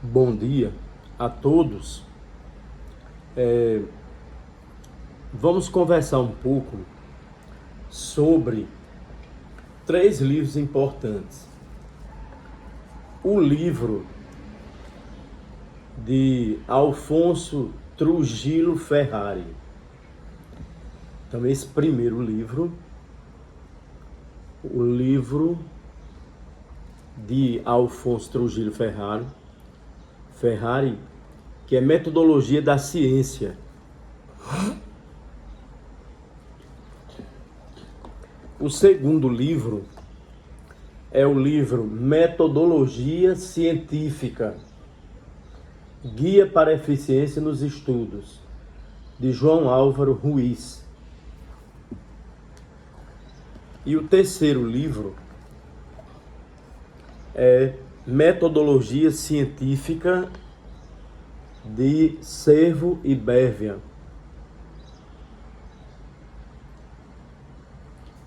Bom dia a todos. Vamos conversar um pouco sobre três livros importantes. O livro de Alfonso Trujillo Ferrari. Então, esse primeiro livro, o livro de Alfonso Trujillo Ferrari, que é Metodologia da Ciência. O segundo livro é o livro Metodologia Científica, Guia para a Eficiência nos Estudos, de João Álvaro Ruiz. E o terceiro livro é Metodologia Científica, de Cervo e Bérvia.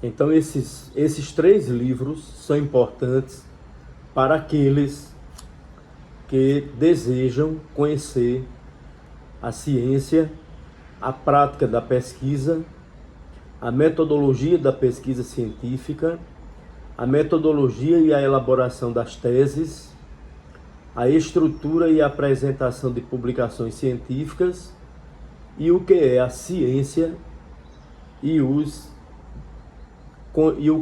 Então esses três livros são importantes para aqueles que desejam conhecer a ciência, a prática da pesquisa, a metodologia da pesquisa científica, a metodologia e a elaboração das teses, a estrutura e a apresentação de publicações científicas e o que é a ciência e o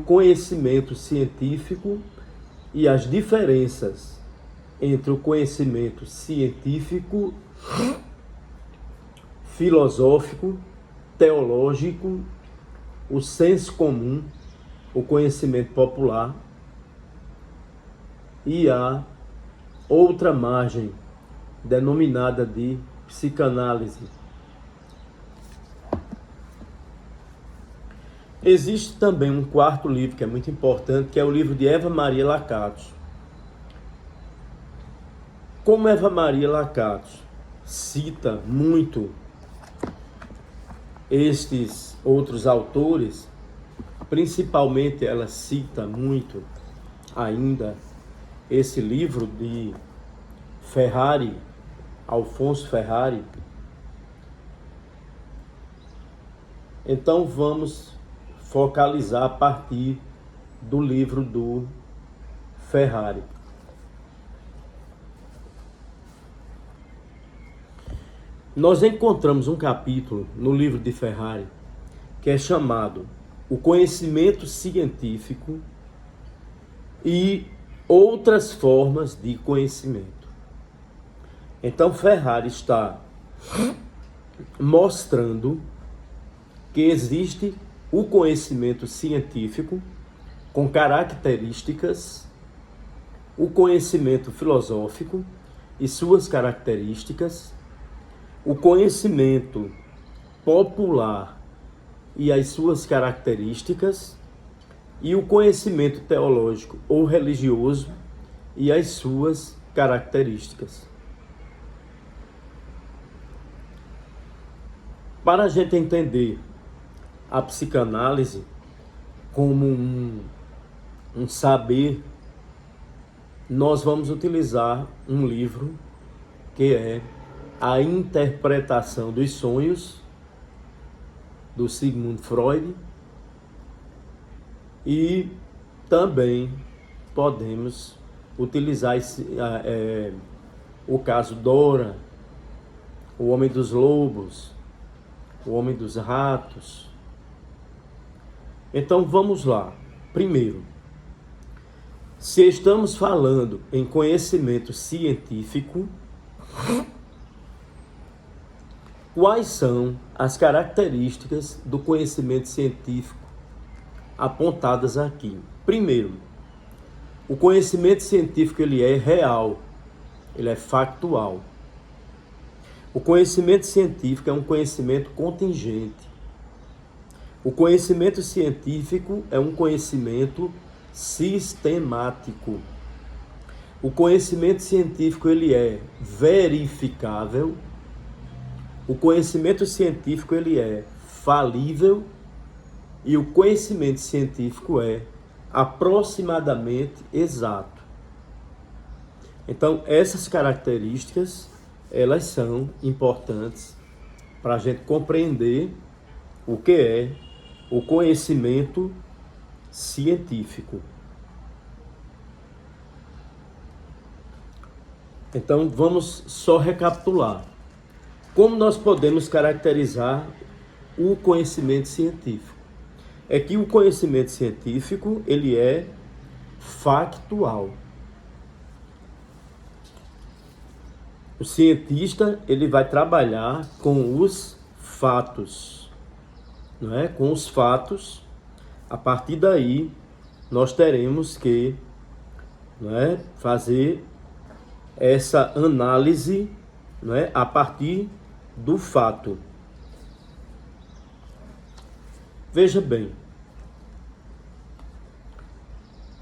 conhecimento científico e as diferenças entre o conhecimento científico, filosófico, teológico, o senso comum, o conhecimento popular e a outra margem, denominada de psicanálise. Existe também um quarto livro que é muito importante, que é o livro de Eva Maria Lacatus. Como Eva Maria Lacatus cita muito estes outros autores, principalmente ela cita muito ainda esse livro de Ferrari, Alfonso Ferrari. Então vamos focalizar a partir do livro do Ferrari. Nós encontramos um capítulo no livro de Ferrari que é chamado O Conhecimento Científico e Outras Formas de Conhecimento. Então Ferrari está mostrando que existe o conhecimento científico com características, o conhecimento filosófico e suas características, o conhecimento popular e as suas características, e o conhecimento teológico ou religioso e as suas características. Para a gente entender a psicanálise como um saber, nós vamos utilizar um livro que é A Interpretação dos Sonhos, do Sigmund Freud, e também podemos utilizar o caso Dora, o Homem dos Lobos, o Homem dos Ratos. Então vamos lá. Primeiro, se estamos falando em conhecimento científico, quais são as características do conhecimento científico apontadas aqui? Primeiro, o conhecimento científico ele é real, ele é factual. O conhecimento científico é um conhecimento contingente. O conhecimento científico é um conhecimento sistemático. O conhecimento científico ele é verificável. O conhecimento científico ele é falível. E o conhecimento científico é aproximadamente exato. Então, essas características, elas são importantes para a gente compreender o que é o conhecimento científico. Então, vamos só recapitular. Como nós podemos caracterizar o conhecimento científico? É que o conhecimento científico, ele é factual. O cientista, ele vai trabalhar com os fatos, não é? Com os fatos, a partir daí, nós teremos que, não é, fazer essa análise, não é, a partir do fato. Veja bem,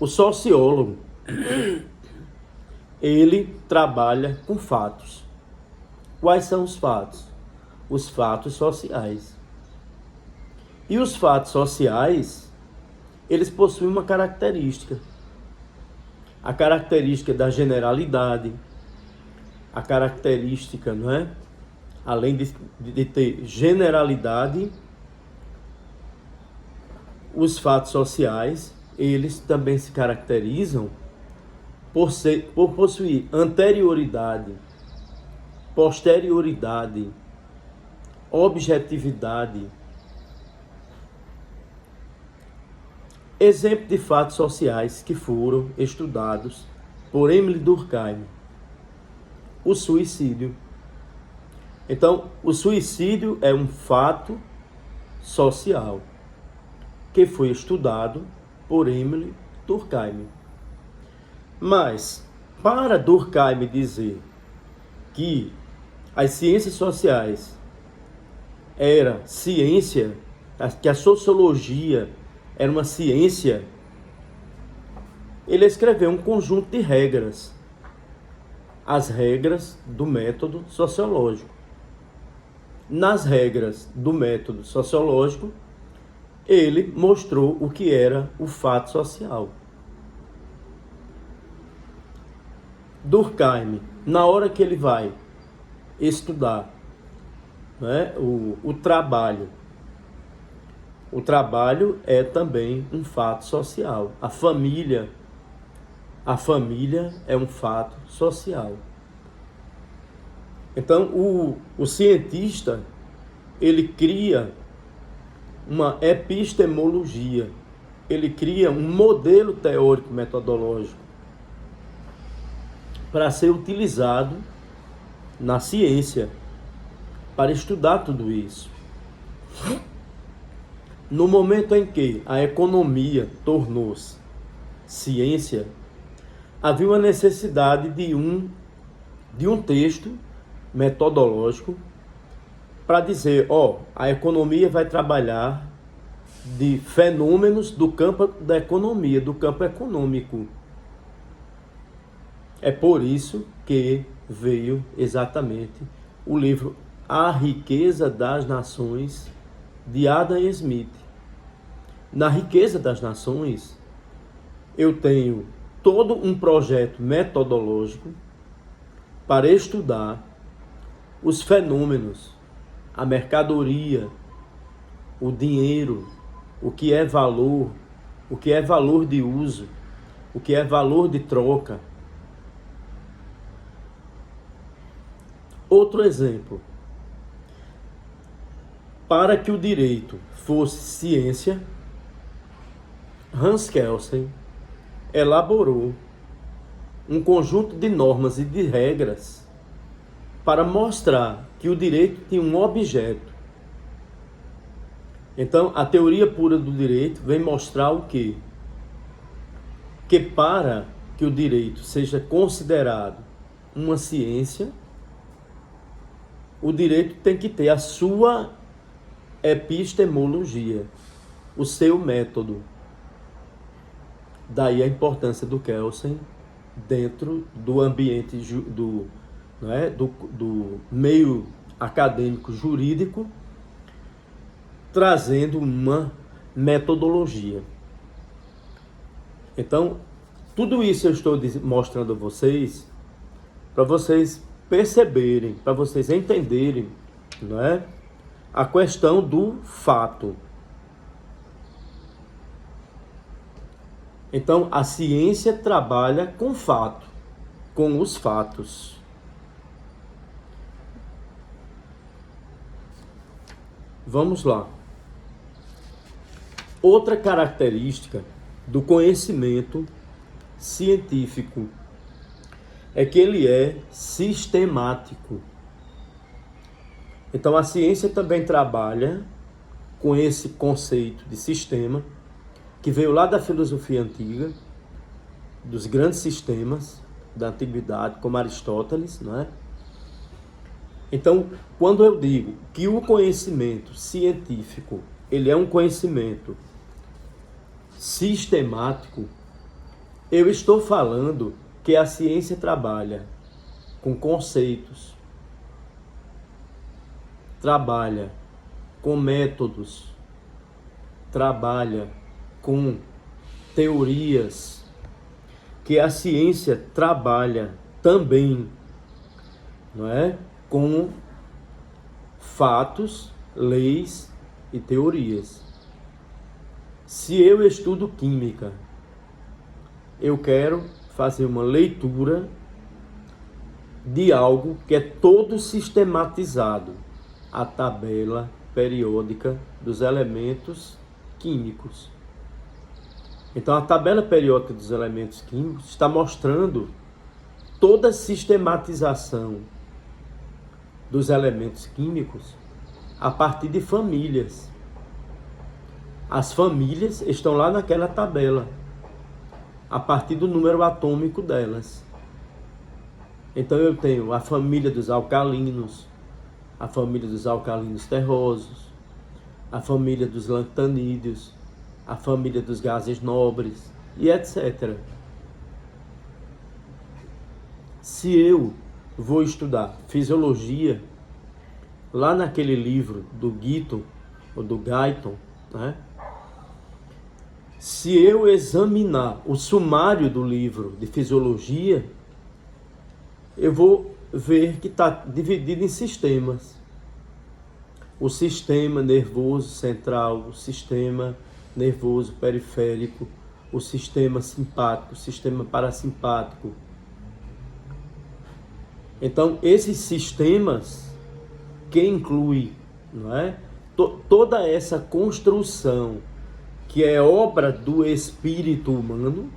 o sociólogo, ele trabalha com fatos. Quais são os fatos? Os fatos sociais. E os fatos sociais, eles possuem uma característica. A característica da generalidade, a característica, não é? Além de ter generalidade, os fatos sociais, eles também se caracterizam por possuir anterioridade, posterioridade, objetividade. Exemplo de fatos sociais que foram estudados por Emile Durkheim. O suicídio. Então, o suicídio é um fato social que foi estudado por Emile Durkheim. Mas, para Durkheim dizer que as ciências sociais era ciência, que a sociologia era uma ciência, ele escreveu um conjunto de regras, as regras do método sociológico. Nas regras do método sociológico, ele mostrou o que era o fato social. Durkheim, na hora que ele vai estudar, né, o trabalho é também um fato social. A família é um fato social. Então, o cientista, ele cria uma epistemologia, ele cria um modelo teórico metodológico para ser utilizado na ciência, para estudar tudo isso. No momento em que a economia tornou-se ciência, havia uma necessidade de um texto metodológico para dizer, a economia vai trabalhar de fenômenos do campo da economia, do campo econômico. É por isso que veio exatamente o livro A Riqueza das Nações, de Adam Smith. Na Riqueza das Nações, eu tenho todo um projeto metodológico para estudar os fenômenos, a mercadoria, o dinheiro, o que é valor de uso, o que é valor de troca. Outro exemplo. Para que o direito fosse ciência, Hans Kelsen elaborou um conjunto de normas e de regras para mostrar que o direito tinha um objeto. Então, a teoria pura do direito vem mostrar o quê? Que para que o direito seja considerado uma ciência, o direito tem que ter a sua epistemologia, o seu método. Daí a importância do Kelsen dentro do ambiente do meio acadêmico jurídico, trazendo uma metodologia. Então, tudo isso eu estou mostrando a vocês para vocês perceberem, para vocês entenderem, não é? A questão do fato. Então, a ciência trabalha com fato, com os fatos. Vamos lá. Outra característica do conhecimento científico é que ele é sistemático. Então, a ciência também trabalha com esse conceito de sistema, que veio lá da filosofia antiga, dos grandes sistemas da antiguidade, como Aristóteles, não é? Então, quando eu digo que o conhecimento científico, ele é um conhecimento sistemático, eu estou falando que a ciência trabalha com conceitos, trabalha com métodos, trabalha com teorias, que a ciência trabalha também, não é? Com fatos, leis e teorias. Se eu estudo química, eu quero fazer uma leitura de algo que é todo sistematizado, a tabela periódica dos elementos químicos. Então, a tabela periódica dos elementos químicos está mostrando toda a sistematização dos elementos químicos a partir de famílias. As famílias estão lá naquela tabela, a partir do número atômico delas. Então, eu tenho a família dos alcalinos, a família dos alcalinos terrosos, a família dos lactanídeos, a família dos gases nobres e etc. Se eu vou estudar fisiologia, lá naquele livro do Guyton, ou do Guyton, né? Se eu examinar o sumário do livro de fisiologia, eu vou ver que está dividido em sistemas. O sistema nervoso central, o sistema nervoso periférico, o sistema simpático, o sistema parasimpático. Então, esses sistemas que inclui, não é? Toda essa construção que é obra do espírito humano,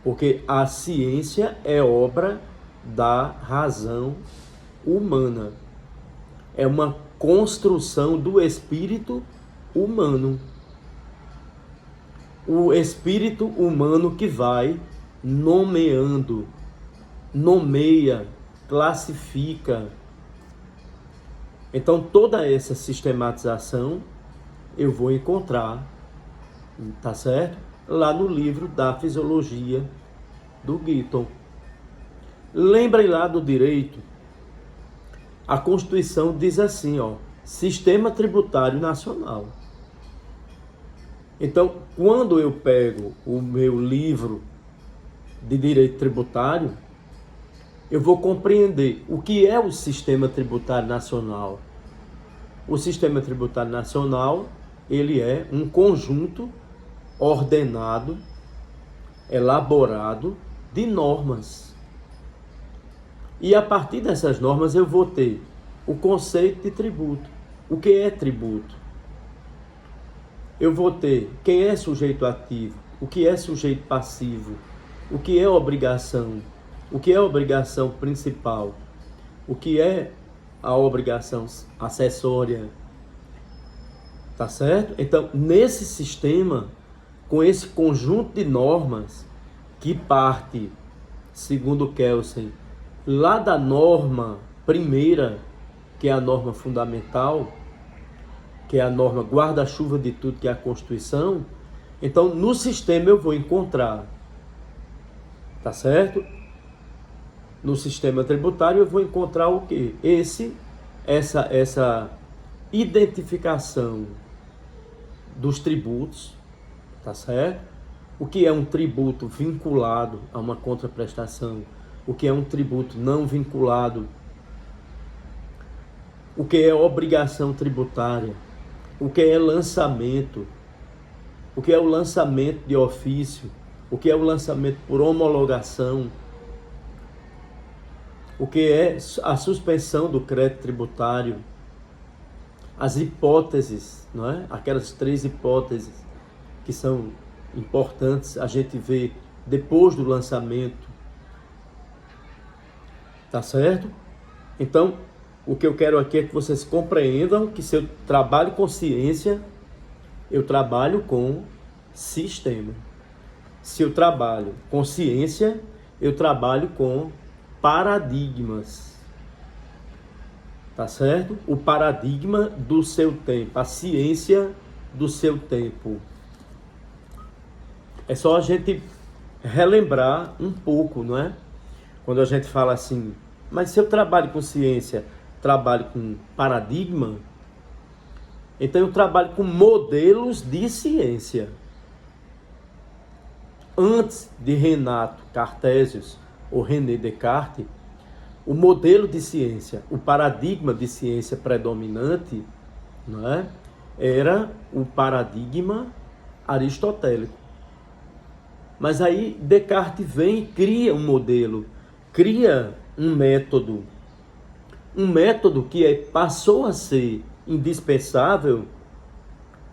porque a ciência é obra da razão humana. É uma construção do espírito humano. O espírito humano que vai nomeando, nomeia, classifica. Então, toda essa sistematização eu vou encontrar, tá certo? Lá no livro da Fisiologia do Guyton. Lembrem lá do direito, a Constituição diz assim, ó, Sistema Tributário Nacional. Então, quando eu pego o meu livro de direito tributário, eu vou compreender o que é o Sistema Tributário Nacional. O Sistema Tributário Nacional, ele é um conjunto ordenado, elaborado de normas. E a partir dessas normas eu vou ter o conceito de tributo. O que é tributo? Eu vou ter quem é sujeito ativo, o que é sujeito passivo, o que é obrigação, o que é obrigação principal, o que é a obrigação acessória, tá certo? Então, nesse sistema, com esse conjunto de normas que parte, segundo Kelsen, lá da norma primeira, que é a norma fundamental, que é a norma guarda-chuva de tudo, que é a Constituição, então no sistema eu vou encontrar, tá certo? No sistema tributário eu vou encontrar o quê? Essa identificação dos tributos, tá certo? O que é um tributo vinculado a uma contraprestação? o que é um tributo não vinculado, o que é obrigação tributária, o que é lançamento, o que é o lançamento de ofício, o que é o lançamento por homologação, o que é a suspensão do crédito tributário, as hipóteses, não é? Aquelas 3 hipóteses que são importantes a gente ver depois do lançamento, tá certo? Então, o que eu quero aqui é que vocês compreendam que se eu trabalho com ciência, eu trabalho com sistema. Se eu trabalho com ciência, eu trabalho com paradigmas. Tá certo? O paradigma do seu tempo, a ciência do seu tempo. É só a gente relembrar um pouco, não é? Quando a gente fala assim, mas se eu trabalho com ciência, trabalho com paradigma, então eu trabalho com modelos de ciência. Antes de Renato Cartesius ou René Descartes, o modelo de ciência, o paradigma de ciência predominante, não é? Era o paradigma aristotélico. Mas aí Descartes vem e cria um modelo, cria um método que passou a ser indispensável,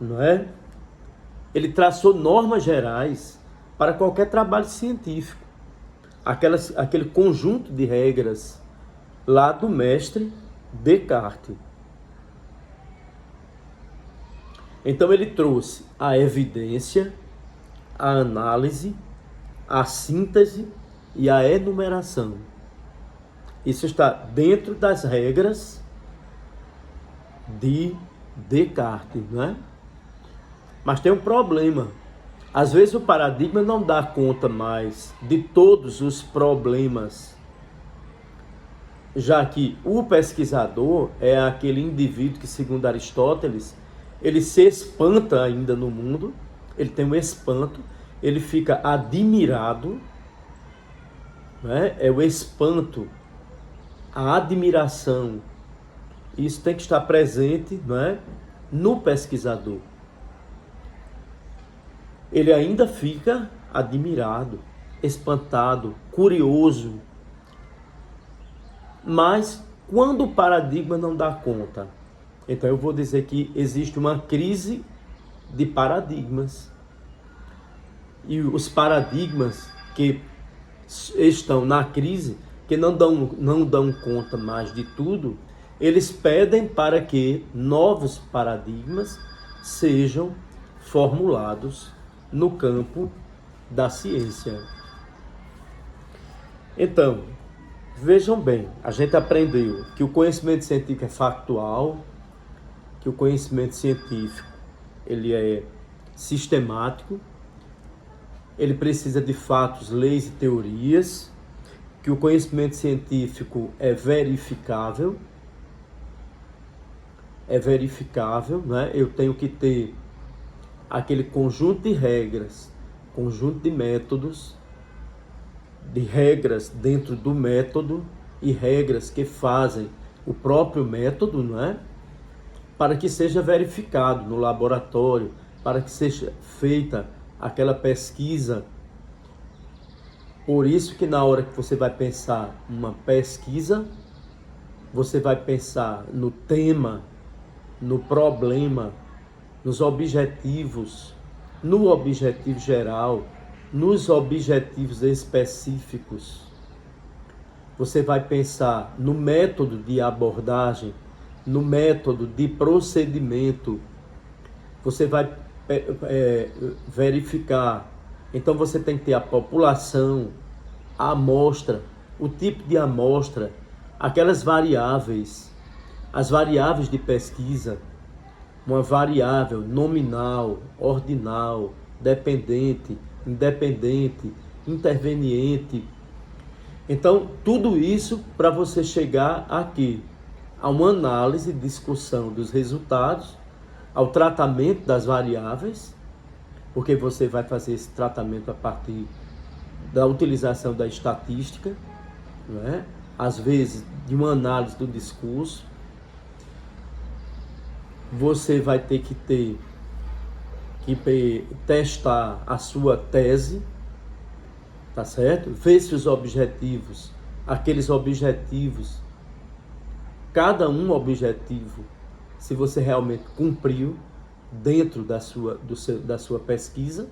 não é? Ele traçou normas gerais para qualquer trabalho científico, aquele conjunto de regras lá do mestre Descartes. Então ele trouxe a evidência, a análise, a síntese e a enumeração. Isso está dentro das regras de Descartes, não é? Mas tem um problema. Às vezes o paradigma não dá conta mais de todos os problemas, já que o pesquisador é aquele indivíduo que, segundo Aristóteles, ele se espanta ainda no mundo, ele tem um espanto, ele fica admirado, né? É o espanto, a admiração. Isso tem que estar presente, não é? No pesquisador. Ele ainda fica admirado, espantado, curioso. Mas quando o paradigma não dá conta, então eu vou dizer que existe uma crise de paradigmas. E os paradigmas que estão na crise, que não dão conta mais de tudo, eles pedem para que novos paradigmas sejam formulados no campo da ciência. Então, vejam bem, a gente aprendeu que o conhecimento científico é factual, que o conhecimento científico ele é sistemático, ele precisa de fatos, leis e teorias, que o conhecimento científico é verificável, né? Eu tenho que ter aquele conjunto de regras, conjunto de métodos, de regras dentro do método e regras que fazem o próprio método, não é? Para que seja verificado no laboratório, para que seja feita aquela pesquisa. Por isso que na hora que você vai pensar uma pesquisa, você vai pensar no tema, no problema, nos objetivos, no objetivo geral, nos objetivos específicos. Você vai pensar no método de abordagem, no método de procedimento. Você vai verificar. Então você tem que ter a população, a amostra, o tipo de amostra, aquelas variáveis, as variáveis de pesquisa, uma variável nominal, ordinal, dependente, independente, interveniente. Então, tudo isso para você chegar aqui a uma análise e discussão dos resultados, ao tratamento das variáveis, porque você vai fazer esse tratamento a partir da utilização da estatística, não é? Às vezes, de uma análise do discurso, você vai ter que testar a sua tese, tá certo? Ver se os objetivos, aqueles objetivos, cada um objetivo, se você realmente cumpriu dentro da sua pesquisa,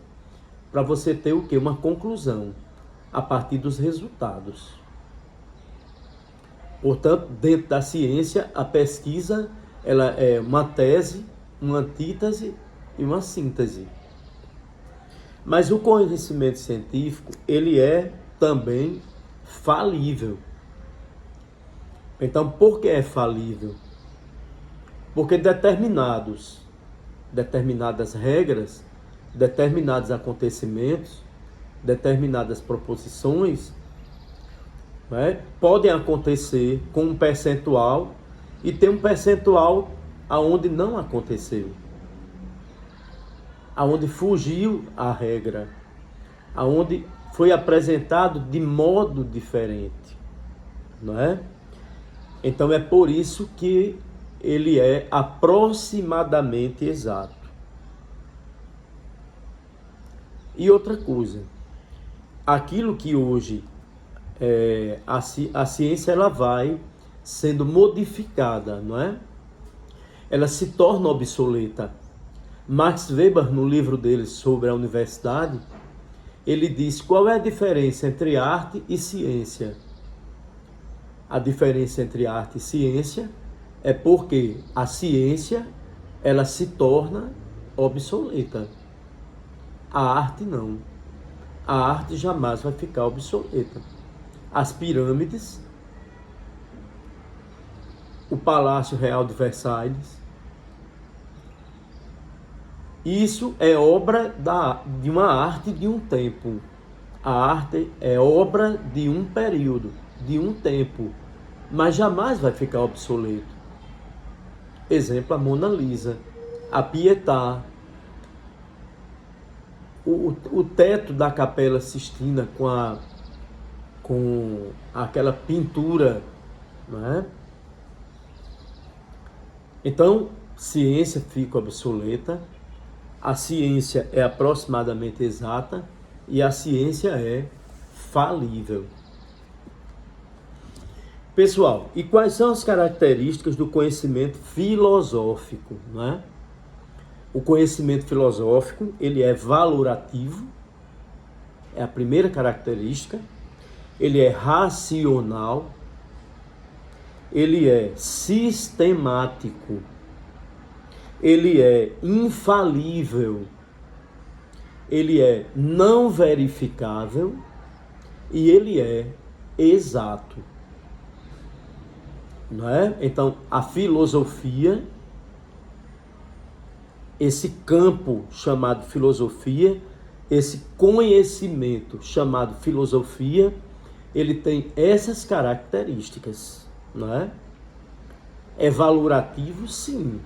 para você ter o quê? Uma conclusão a partir dos resultados. Portanto, dentro da ciência, a pesquisa ela é uma tese, uma antítese e uma síntese. Mas o conhecimento científico, ele é também falível. Então, por que é falível? Porque determinadas regras, determinados acontecimentos, determinadas proposições, né, podem acontecer com um percentual e tem um percentual aonde não aconteceu, aonde fugiu a regra, aonde foi apresentado de modo diferente, não é? Então é por isso que ele é aproximadamente exato. E outra coisa, aquilo que hoje a ciência ela vai sendo modificada, não é? Ela se torna obsoleta. Max Weber, no livro dele sobre a universidade, ele diz qual é a diferença entre arte e ciência. A diferença entre arte e ciência é porque a ciência ela se torna obsoleta. A arte não. A arte jamais vai ficar obsoleta. As pirâmides, o Palácio Real de Versalhes, isso é obra de uma arte de um tempo. A arte é obra de um período, de um tempo, mas jamais vai ficar obsoleto. Exemplo, a Mona Lisa, a Pietà, o teto da Capela Sistina com aquela pintura, não é? Então, ciência fica obsoleta, a ciência é aproximadamente exata e a ciência é falível. Pessoal, e quais são as características do conhecimento filosófico, não é? O conhecimento filosófico, ele é valorativo, é a primeira característica. Ele é racional, ele é sistemático, ele é infalível, ele é não verificável e ele é exato. Não é? Então, a filosofia, esse campo chamado filosofia, esse conhecimento chamado filosofia, ele tem essas características, não é? É valorativo, sim,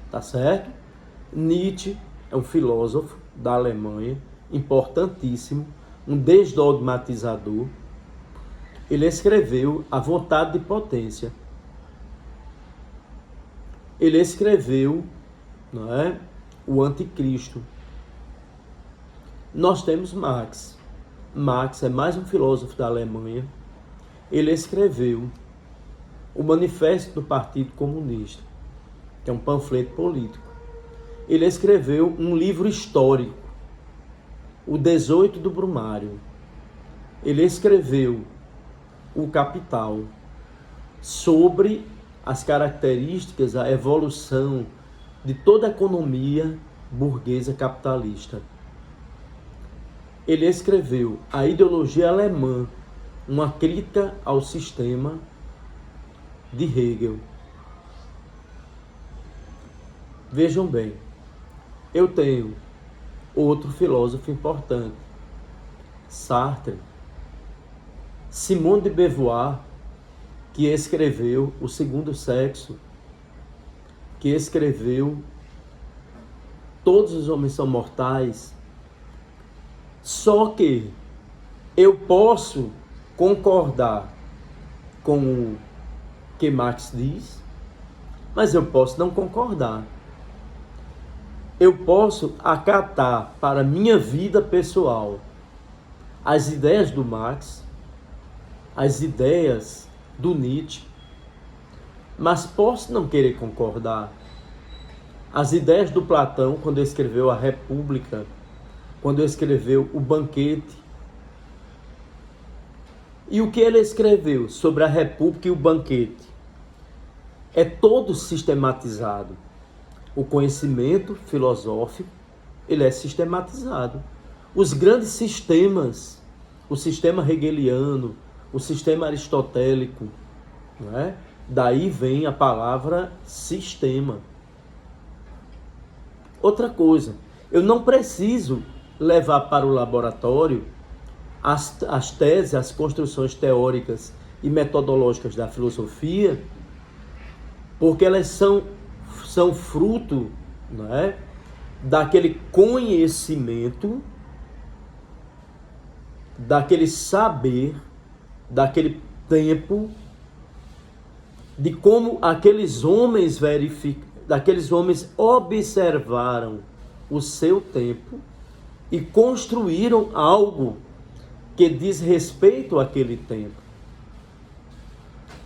tá certo? Nietzsche é um filósofo da Alemanha, importantíssimo, um desdogmatizador. Ele escreveu A Vontade de Potência. Ele escreveu, não é, o Anticristo. Nós temos Marx. Marx é mais um filósofo da Alemanha. Ele escreveu o Manifesto do Partido Comunista, que é um panfleto político. Ele escreveu um livro histórico, o 18 do Brumário. Ele escreveu o Capital, sobre as características, a evolução de toda a economia burguesa capitalista. Ele escreveu A Ideologia Alemã, uma crítica ao sistema, de Hegel. Vejam bem, eu tenho outro filósofo importante, Sartre, Simone de Beauvoir, que escreveu O Segundo Sexo, que escreveu Todos os Homens São Mortais. Só que eu posso concordar com o que Marx diz, mas eu posso não concordar. Eu posso acatar para minha vida pessoal as ideias do Marx, as ideias do Nietzsche, mas posso não querer concordar. As ideias do Platão, quando escreveu a República, quando escreveu o Banquete. E o que ele escreveu sobre a República e o Banquete é todo sistematizado. O conhecimento filosófico, ele é sistematizado. Os grandes sistemas, o sistema hegeliano, o sistema aristotélico, não é? Daí vem a palavra sistema. Outra coisa, eu não preciso levar para o laboratório as teses, as construções teóricas e metodológicas da filosofia, porque elas são fruto, não é, daquele conhecimento, daquele saber, daquele tempo, de como aqueles homens daqueles homens observaram o seu tempo e construíram algo que diz respeito àquele tempo.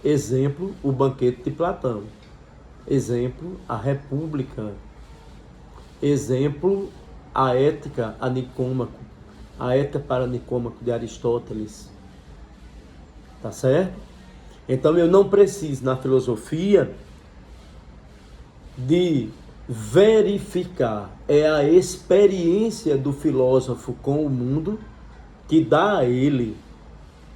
Exemplo, o Banquete de Platão. Exemplo, a República. Exemplo, a Ética a Nicômaco. A Ética para Nicômaco de Aristóteles. Tá certo? Então eu não preciso, na filosofia, de verificar. É a experiência do filósofo com o mundo que dá a ele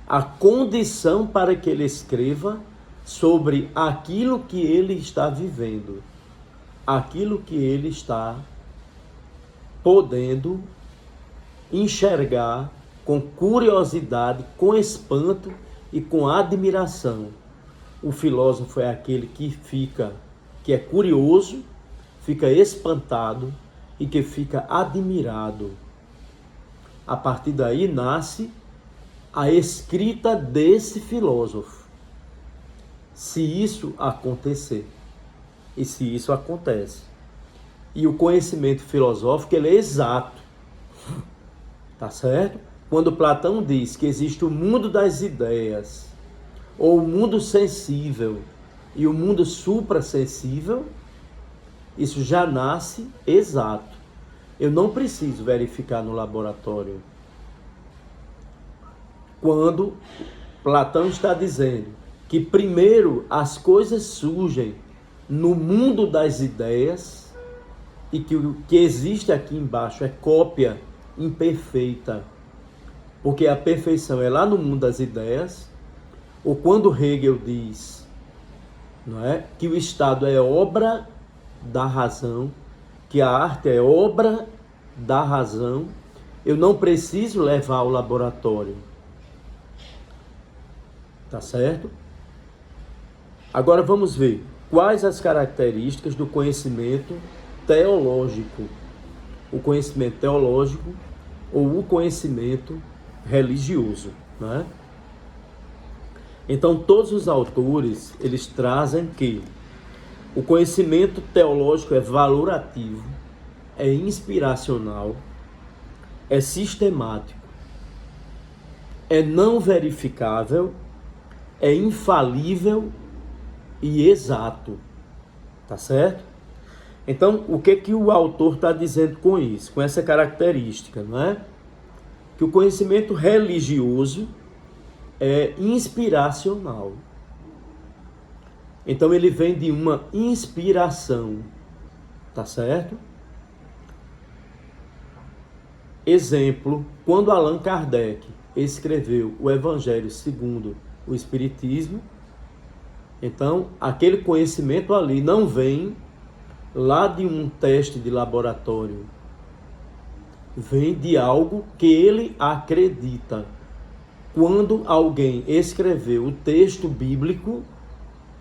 a condição para que ele escreva sobre aquilo que ele está vivendo, aquilo que ele está podendo enxergar com curiosidade, com espanto e com admiração. O filósofo é aquele que é curioso, fica espantado e que fica admirado. A partir daí nasce a escrita desse filósofo. Se isso acontecer, e se isso acontece. E o conhecimento filosófico, ele é exato. Tá certo? Quando Platão diz que existe o mundo das ideias, ou o mundo sensível e o mundo suprassensível, isso já nasce exato. Eu não preciso verificar no laboratório. Quando Platão está dizendo que primeiro as coisas surgem no mundo das ideias e que o que existe aqui embaixo é cópia imperfeita, porque a perfeição é lá no mundo das ideias, ou quando Hegel diz, não é, que o Estado é obra da razão, que a arte é obra da razão, eu não preciso levar ao laboratório. Tá certo? Agora vamos ver quais as características do conhecimento teológico. O conhecimento teológico ou o conhecimento religioso, né? Então todos os autores, eles trazem que o conhecimento teológico é valorativo, é inspiracional, é sistemático, é não verificável, é infalível e exato. Tá certo? Então, o que o autor está dizendo com isso, com essa característica, não é? Que o conhecimento religioso é inspiracional. Então, ele vem de uma inspiração, tá certo? Exemplo, quando Allan Kardec escreveu o Evangelho segundo o Espiritismo, então, aquele conhecimento ali não vem lá de um teste de laboratório, vem de algo que ele acredita. Quando alguém escreveu o texto bíblico,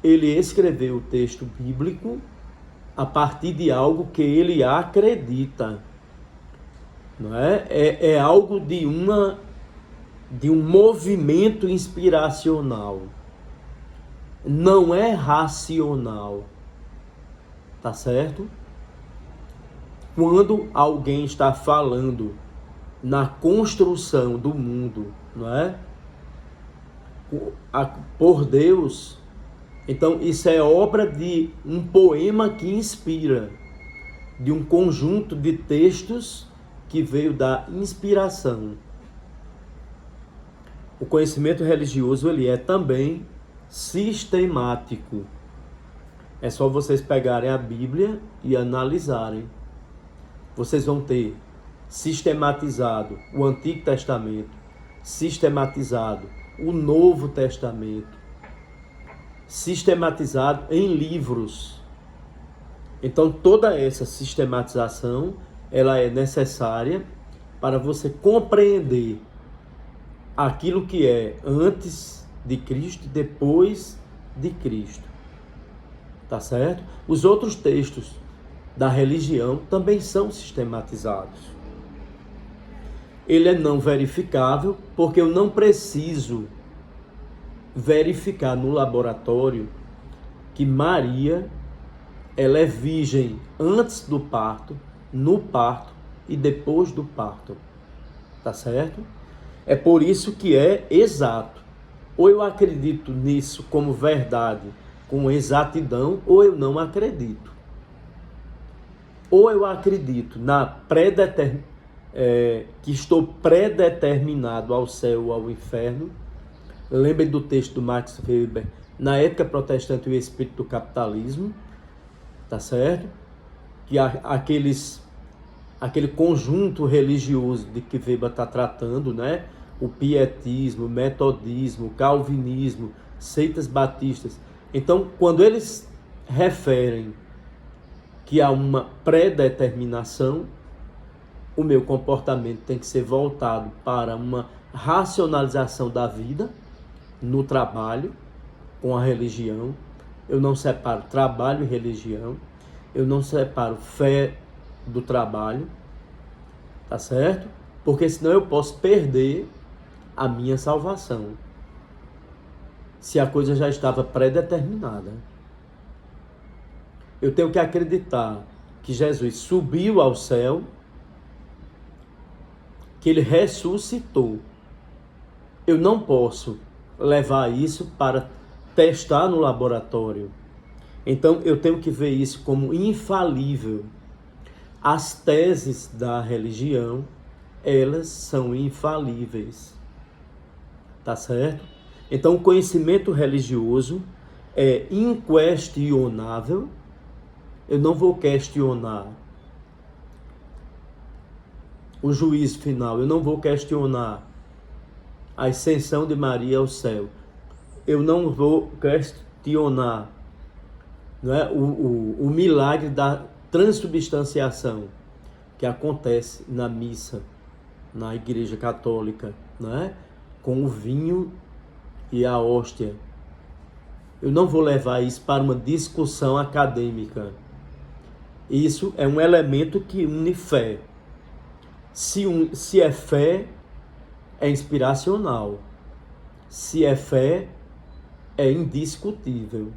ele escreveu o texto bíblico a partir de algo que ele acredita. Não é? É algo de um movimento inspiracional. não é racional, tá certo? Quando alguém está falando na construção do mundo, não é? Por Deus, então isso é obra de um poema que inspira, de um conjunto de textos que veio da inspiração. O conhecimento religioso, ele é também sistemático. É só vocês pegarem a Bíblia e analisarem. Vocês vão ter sistematizado o Antigo Testamento, sistematizado o Novo Testamento, sistematizado em livros. Então toda essa sistematização, ela é necessária para você compreender aquilo que é antes de Cristo e depois de Cristo. Tá certo? Os outros textos da religião também são sistematizados. Ele é não verificável porque eu não preciso verificar no laboratório que Maria, ela é virgem antes do parto, no parto e depois do parto. Tá certo? É por isso que é exato. Ou eu acredito nisso como verdade, com exatidão, ou eu não acredito. Ou eu acredito na que estou predeterminado ao céu ou ao inferno. Lembrem do texto do Max Weber, Na Ética Protestante e o Espírito do Capitalismo, tá certo? Que aquele conjunto religioso de que Weber está tratando, né? O pietismo, o metodismo, o calvinismo, seitas batistas. Então, quando eles referem que há uma predeterminação, o meu comportamento tem que ser voltado para uma racionalização da vida no trabalho, com a religião. Eu não separo trabalho e religião. Eu não separo fé do trabalho, tá certo? Porque senão eu posso perder a minha salvação, se a coisa já estava predeterminada. Eu tenho que acreditar que Jesus subiu ao céu, que ele ressuscitou. Eu não posso levar isso para testar no laboratório. Então eu tenho que ver isso como infalível. As teses da religião, elas são infalíveis. Tá certo? Então o conhecimento religioso é inquestionável. Eu não vou questionar o juízo final. Eu não vou questionar a ascensão de Maria ao céu. Eu não vou questionar, não é, o milagre da transubstanciação que acontece na missa, na Igreja Católica, não é? Com o vinho e a hóstia. Eu não vou levar isso para uma discussão acadêmica. Isso é um elemento que une fé. Se é fé, é inspiracional. Se é fé, é indiscutível.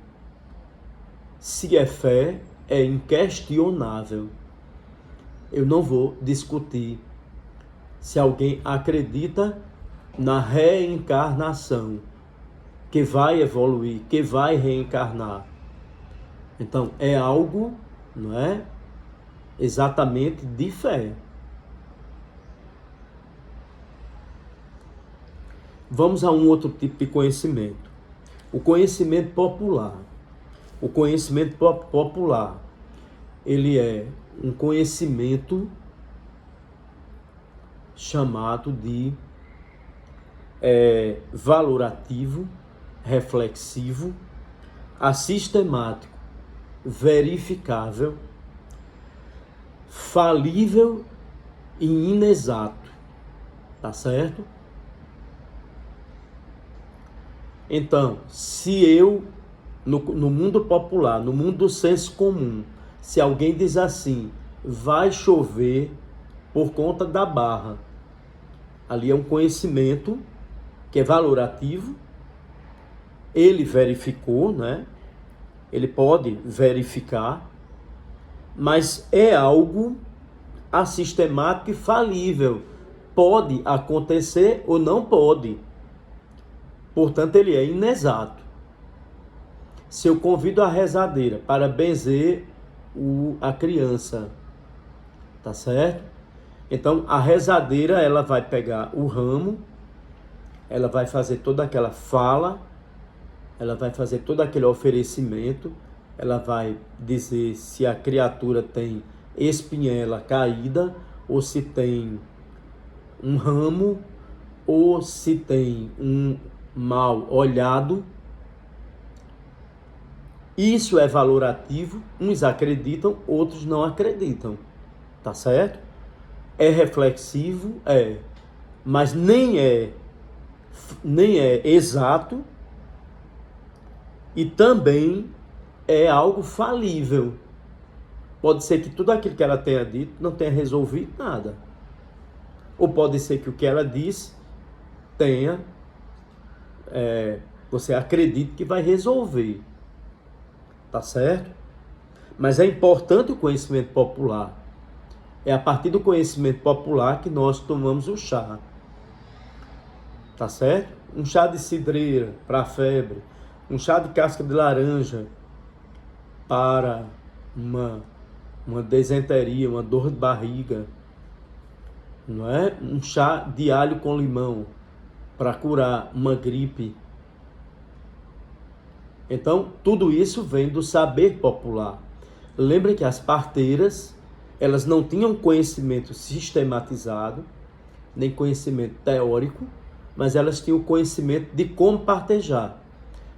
Se é fé, é inquestionável. Eu não vou discutir se alguém acredita na reencarnação, que vai evoluir, que vai reencarnar. Então, é algo, não é? Exatamente de fé. Vamos a um outro tipo de conhecimento. O conhecimento popular. O conhecimento popular, ele é um conhecimento chamado de valorativo, reflexivo, assistemático, verificável, falível e inexato. Tá certo? Então, se eu, no mundo popular, no mundo do senso comum, se alguém diz assim, vai chover por conta da barra, ali é um conhecimento que é valorativo, ele verificou, né? Ele pode verificar, mas é algo assistemático e falível. Pode acontecer ou não pode. Portanto, ele é inexato. Se eu convido a rezadeira para benzer a criança, tá certo? Então, a rezadeira, ela vai pegar o ramo, ela vai fazer toda aquela fala, ela vai fazer todo aquele oferecimento, ela vai dizer se a criatura tem espinhela caída, ou se tem um ramo, ou se tem um mal olhado. Isso é valorativo, uns acreditam, outros não acreditam, tá certo? É reflexivo, mas nem é exato, e também é algo falível. Pode ser que tudo aquilo que ela tenha dito não tenha resolvido nada. Ou pode ser que o que ela disse tenha, você acredita que vai resolver. Tá certo? Mas é importante o conhecimento popular. É a partir do conhecimento popular que nós tomamos o chá. Tá certo? Um chá de cidreira para febre, um chá de casca de laranja para uma desenteria, uma dor de barriga, não é? Um chá de alho com limão para curar uma gripe. Então, tudo isso vem do saber popular. Lembre que as parteiras, elas não tinham conhecimento sistematizado, nem conhecimento teórico, mas elas tinham conhecimento de como partejar,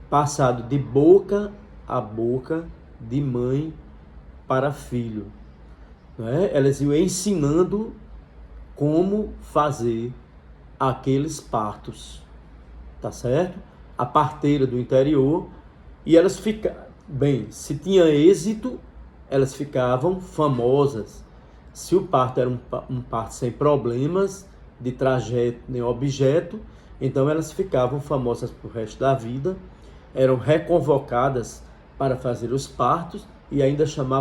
passado de boca a boca, de mãe para filho. Não é? Elas iam ensinando como fazer aqueles partos, tá certo? A parteira do interior, e elas ficavam, bem, se tinha êxito, elas ficavam famosas. Se o parto era um parto sem problemas, de trajeto nem objeto, então elas ficavam famosas pro resto da vida, eram reconvocadas para fazer os partos e ainda chamavam